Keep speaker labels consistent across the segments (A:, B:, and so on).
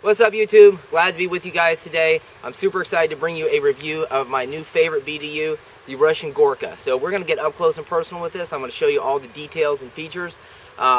A: What's up, YouTube? Glad to be with you guys today. I'm super excited to bring you a review of my new favorite BDU, the Russian Gorka. So we're going to get up close and personal with this. I'm going to show you all the details and features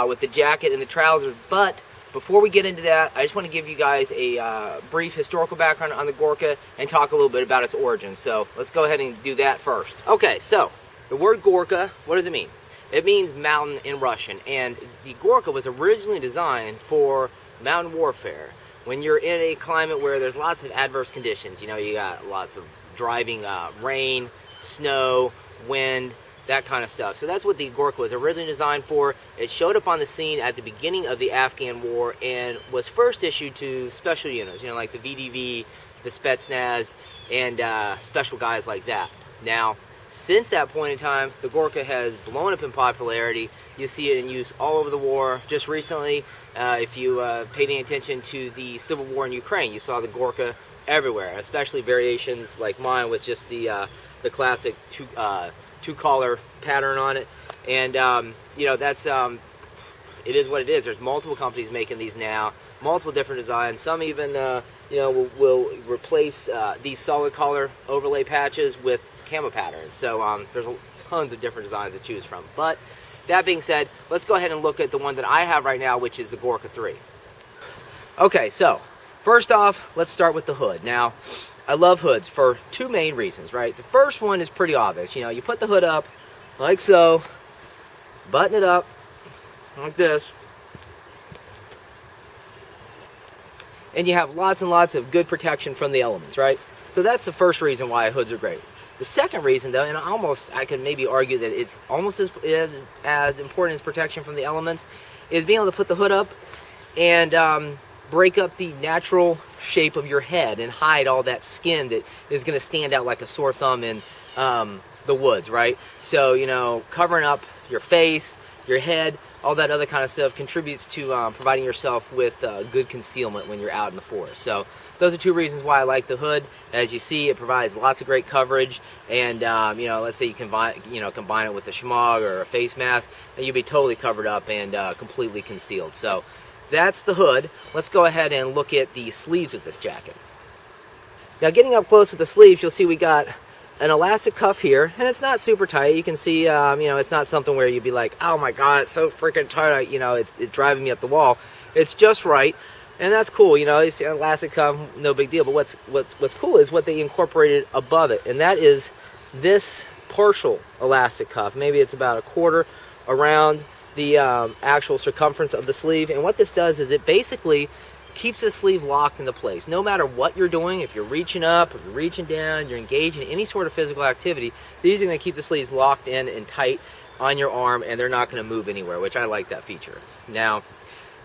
A: with the jacket and the trousers. But before we get into that, I just want to give you guys a brief historical background on the Gorka and talk a little bit about its origins. So let's go ahead and do that first. Okay, so the word Gorka, what does it mean? It means mountain in Russian, and the Gorka was originally designed for mountain warfare. When you're in a climate where there's lots of adverse conditions, you know, you got lots of driving rain, snow, wind, that kind of stuff. So that's what the Gorka was originally designed for. It showed up on the scene at the beginning of the Afghan war and was first issued to special units, you know, like the VDV, the Spetsnaz, and special guys like that. Now, since that point in time, the Gorka has blown up in popularity. You see it in use all over the war. Just recently, if you paid any attention to the civil war in Ukraine, you saw the Gorka everywhere, especially variations like mine with just the classic two-collar pattern on it. And, you know, that's, it is what it is. There's multiple companies making these now, multiple different designs. Some even, you know, will replace these solid collar overlay patches with camo patterns. So there's tons of different designs to choose from. But that being said, let's go ahead and look at the one that I have right now, which is the Gorka-3. Okay, so first off, let's start with the hood. Now, I love hoods for two main reasons, right? The first one is pretty obvious. You know, you put the hood up like so, button it up like this, and you have lots and lots of good protection from the elements, right? So that's the first reason why hoods are great. The second reason, though, and I could maybe argue that it's almost as important as protection from the elements, is being able to put the hood up and break up the natural shape of your head and hide all that skin that is going to stand out like a sore thumb in the woods, right? So, you know, covering up your face, your head, all that other kind of stuff contributes to providing yourself with good concealment when you're out in the forest. So those are two reasons why I like the hood. As you see, it provides lots of great coverage, and you know, let's say you combine it with a shemagh or a face mask, and you'll be totally covered up and completely concealed. So that's the hood. Let's go ahead and look at the sleeves of this jacket. Now, getting up close with the sleeves, you'll see we got an elastic cuff here, and it's not super tight. You can see, you know, it's not something where you'd be like, oh my god, it's so freaking tight, you know, it's driving me up the wall. It's just right, and that's cool. You know, you see an elastic cuff, no big deal. But what's cool is what they incorporated above it, and that is this partial elastic cuff. Maybe it's about a quarter around the actual circumference of the sleeve, and what this does is it basically keeps the sleeve locked into place. No matter what you're doing, if you're reaching up, if you're reaching down, you're engaging in any sort of physical activity, these are going to keep the sleeves locked in and tight on your arm, and they're not going to move anywhere, which I like that feature. Now,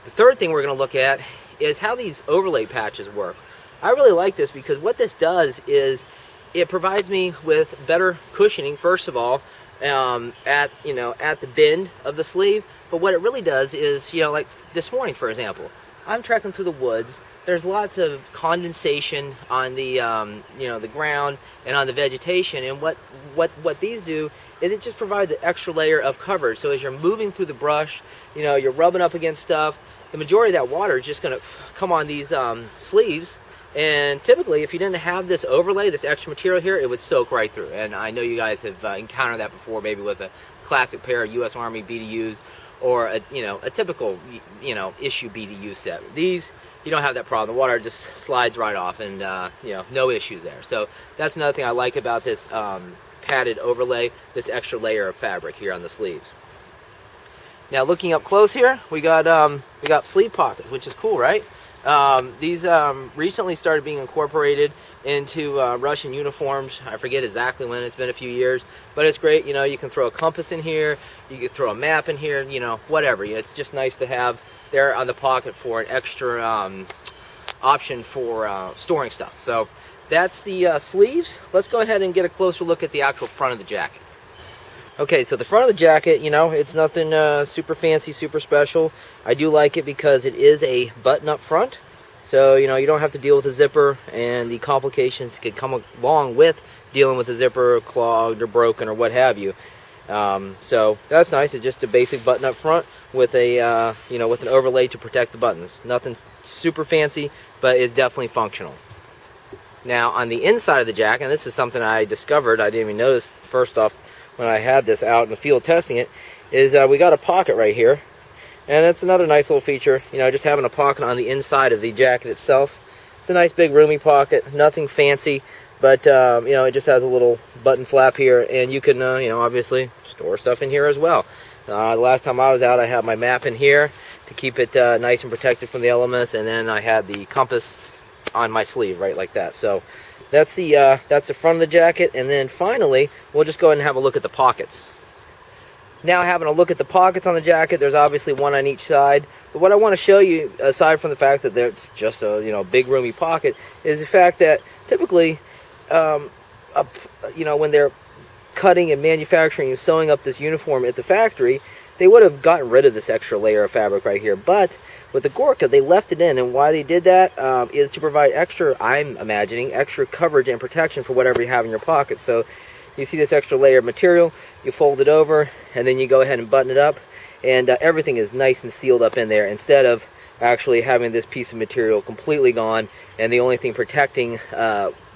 A: the third thing we're going to look at is how these overlay patches work. I really like this because what this does is it provides me with better cushioning, first of all, at the bend of the sleeve. But what it really does is, you know, like this morning, for example, I'm trekking through the woods. There's lots of condensation on the you know, the ground and on the vegetation, and what these do is it just provides an extra layer of coverage. So as you're moving through the brush, you know, you're rubbing up against stuff, the majority of that water is just going to come on these sleeves. And typically, if you didn't have this overlay, this extra material here, it would soak right through. And I know you guys have encountered that before, maybe with a classic pair of U.S. Army BDUs, or a typical, you know, issue BDU set. These, you don't have that problem. The water just slides right off, and you know, no issues there. So that's another thing I like about this padded overlay, this extra layer of fabric here on the sleeves. Now, looking up close here, we got sleeve pockets, which is cool, right? These recently started being incorporated into Russian uniforms. I forget exactly when, it's been a few years, but it's great. You know, you can throw a compass in here, you can throw a map in here, you know, whatever. It's just nice to have there on the pocket for an extra option for storing stuff. So that's the sleeves. Let's go ahead and get a closer look at the actual front of the jacket. Okay, so the front of the jacket, you know, it's nothing super fancy, super special. I do like it because it is a button-up front. So, you know, you don't have to deal with a zipper, and the complications could come along with dealing with the zipper clogged or broken or what have you. So that's nice. It's just a basic button up front with a with an overlay to protect the buttons. Nothing super fancy, but it's definitely functional. Now on the inside of the jacket, and this is something I discovered, I didn't even notice first off when I had this out in the field testing it, is we got a pocket right here. And that's another nice little feature, just having a pocket on the inside of the jacket itself. It's a nice big roomy pocket, nothing fancy, but it just has a little button flap here, and you can obviously store stuff in here as well. The last time I was out, I had my map in here to keep it nice and protected from the elements, and then I had the compass on my sleeve right like that. So that's the front of the jacket, and then finally we'll just go ahead and have a look at the pockets. Now having a look at the pockets on the jacket, there's obviously one on each side. But what I want to show you, aside from the fact that there's just a big roomy pocket, is the fact that typically, when they're cutting and manufacturing and sewing up this uniform at the factory, they would have gotten rid of this extra layer of fabric right here. But with the Gorka, they left it in, and why they did that is to provide extra, I'm imagining, extra coverage and protection for whatever you have in your pocket. So you see this extra layer of material, you fold it over, and then you go ahead and button it up, and everything is nice and sealed up in there, instead of actually having this piece of material completely gone, and the only thing protecting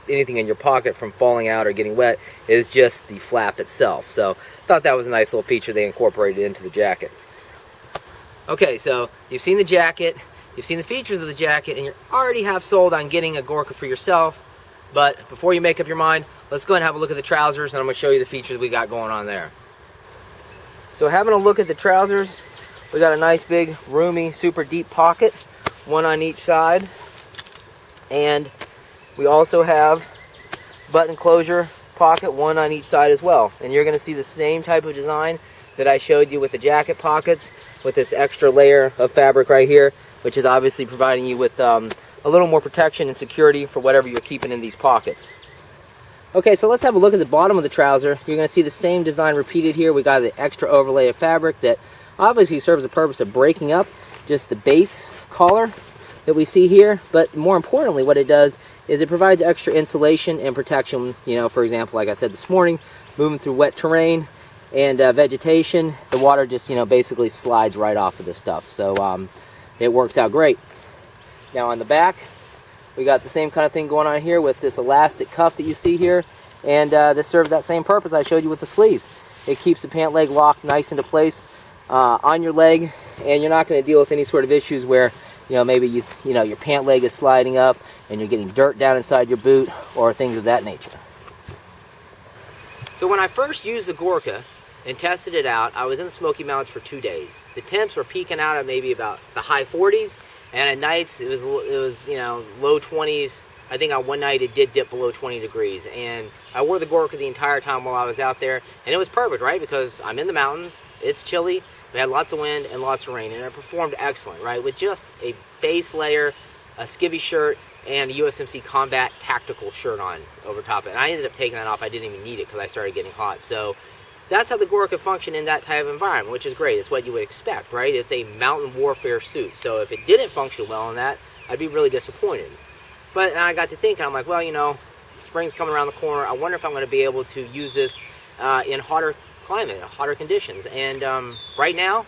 A: anything in your pocket from falling out or getting wet is just the flap itself. So I thought that was a nice little feature they incorporated into the jacket. Okay, so you've seen the jacket, you've seen the features of the jacket, and you're already half sold on getting a Gorka for yourself. But before you make up your mind, let's go ahead and have a look at the trousers, and I'm going to show you the features we got going on there. So having a look at the trousers, we got a nice big roomy super deep pocket, one on each side, and we also have button closure pocket, one on each side as well. And you're going to see the same type of design that I showed you with the jacket pockets, with this extra layer of fabric right here, which is obviously providing you with a little more protection and security for whatever you're keeping in these pockets. Okay, so let's have a look at the bottom of the trouser. You're going to see the same design repeated here. We got the extra overlay of fabric that obviously serves the purpose of breaking up just the base collar that we see here. But more importantly, what it does is it provides extra insulation and protection. For example, like I said this morning, moving through wet terrain and vegetation, the water just basically slides right off of this stuff. So it works out great. Now on the back, we got the same kind of thing going on here with this elastic cuff that you see here, and this serves that same purpose I showed you with the sleeves. It keeps the pant leg locked nice into place on your leg, and you're not going to deal with any sort of issues where maybe your pant leg is sliding up and you're getting dirt down inside your boot or things of that nature. So when I first used the Gorka and tested it out, I was in the Smoky Mountains for 2 days. The temps were peaking out at maybe about the high 40s. And at nights, it was low 20s. I think on one night it did dip below 20 degrees. And I wore the Gorka the entire time while I was out there. And it was perfect, right? Because I'm in the mountains, it's chilly, we had lots of wind and lots of rain. And it performed excellent, right? With just a base layer, a skivvy shirt, and a USMC Combat Tactical shirt on over top of it. And I ended up taking that off. I didn't even need it because I started getting hot. So that's how the Gorka functioned in that type of environment, which is great. It's what you would expect, right? It's a mountain warfare suit. So if it didn't function well in that, I'd be really disappointed. But I got to thinking, I'm like, well, spring's coming around the corner. I wonder if I'm going to be able to use this in hotter climate, hotter conditions. And right now,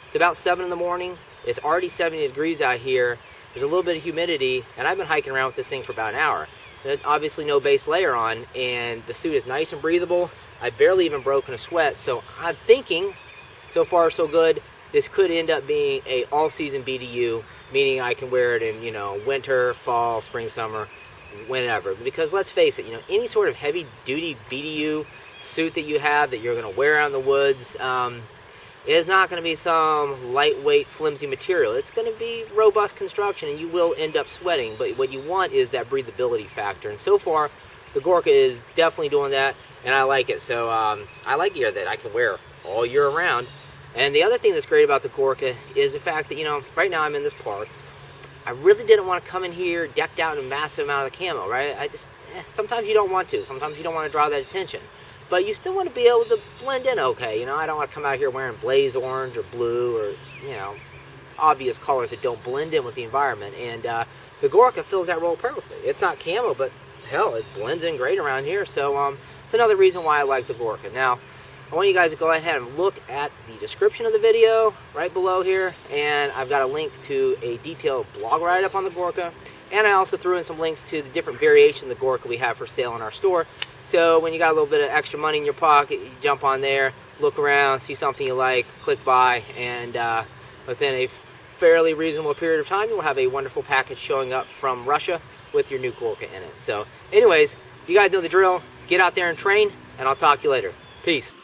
A: it's about 7 in the morning. It's already 70 degrees out here. There's a little bit of humidity, and I've been hiking around with this thing for about an hour. There's obviously no base layer on, and the suit is nice and breathable. I barely even broken a sweat, so I'm thinking, so far so good, this could end up being a all-season BDU, meaning I can wear it in, winter, fall, spring, summer, whenever. Because let's face it, any sort of heavy-duty BDU suit that you have that you're going to wear out in the woods, is not going to be some lightweight, flimsy material. It's going to be robust construction, and you will end up sweating. But what you want is that breathability factor. And so far, the Gorka is definitely doing that, and I like it. So I like gear that I can wear all year round. And the other thing that's great about the Gorka is the fact that, right now I'm in this park. I really didn't want to come in here decked out in a massive amount of the camo, right? Sometimes you don't want to. Sometimes you don't want to draw that attention. But you still want to be able to blend in okay. I don't want to come out here wearing blaze orange or blue or, obvious colors that don't blend in with the environment. And the Gorka fills that role perfectly. It's not camo, but hell, it blends in great around here. So it's another reason why I like the Gorka. Now, I want you guys to go ahead and look at the description of the video right below here, and I've got a link to a detailed blog write-up on the Gorka, and I also threw in some links to the different variations of the Gorka we have for sale in our store. So when you got a little bit of extra money in your pocket, you jump on there, look around, see something you like, click buy, and within a fairly reasonable period of time, you'll have a wonderful package showing up from Russia with your new Gorka in it. So anyways, you guys know the drill. Get out there and train, and I'll talk to you later. Peace.